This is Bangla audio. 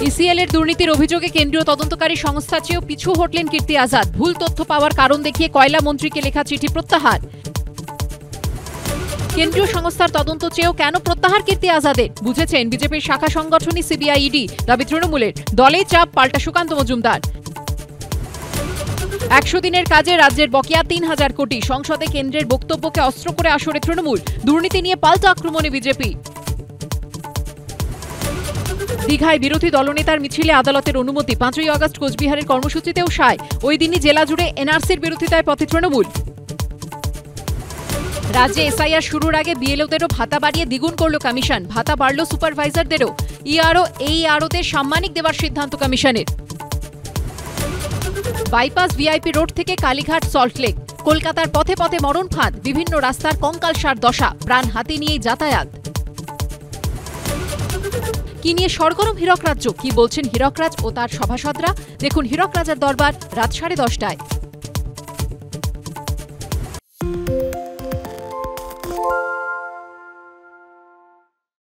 ইসিএল এর দুর্নীতির অভিযোগে কেন্দ্রীয় তদন্তকারী সংস্থার চেয়েও পিছু হটলেন কীর্তি আজাদ। ভুল তথ্য পাওয়ার কারণ দেখিয়ে কয়লা মন্ত্রীকে লেখা চিঠি প্রত্যাহার। কেন্দ্রীয় সংস্থার তদন্ত চেয়েও কেন প্রত্যাহার কীর্তি আজাদের? বুঝেছেন বিজেপির শাখা সংগঠনই সিবিআই ইডি, দাবি তৃণমূলের। দলে চাপ, পাল্টা সুকান্ত মজুমদার। 100 দিনের কাজে রাজ্যের বকেয়া 3000 কোটি। সংসদে কেন্দ্রের বক্তব্যকে অস্ত্র করে আসরে তৃণমূল। দুর্নীতি নিয়ে পাল্টা আক্রমণে বিজেপি। দীঘায় বিরোধী দলনেতার মিছিলে আদালতের অনুমতি। 5ই আগস্ট কোচবিহারের কর্মসূচিতেও সায়। ওই দিনই জেলা জুড়ে এনআরসির বিরোধিতায় পথে তৃণমূল। রাজ্যে এসআইআর শুরুর আগে বিএলওদেরও ভাতা বাড়িয়ে দ্বিগুণ করল কমিশন। ভাতা বাড়ল সুপারভাইজারদেরও। ইআরও এইআরওদের সাম্মানিক দেওয়ার সিদ্ধান্ত কমিশনের। বাইপাস ভিআইপি রোড থেকে কালীঘাট সল্টলেক। কলকাতার পথে পথে মরণ ফাঁদ। বিভিন্ন রাস্তার কঙ্কালসার দশা। প্রাণ হাতে নিয়েই যাতায়াত। কি নিয়ে সরগরম হীরক রাজ্য, কি বলছেন হীরক রাজ ও তার সভাসদরা? দেখুন হীরক রাজার দরবার রাত 10:30টায়।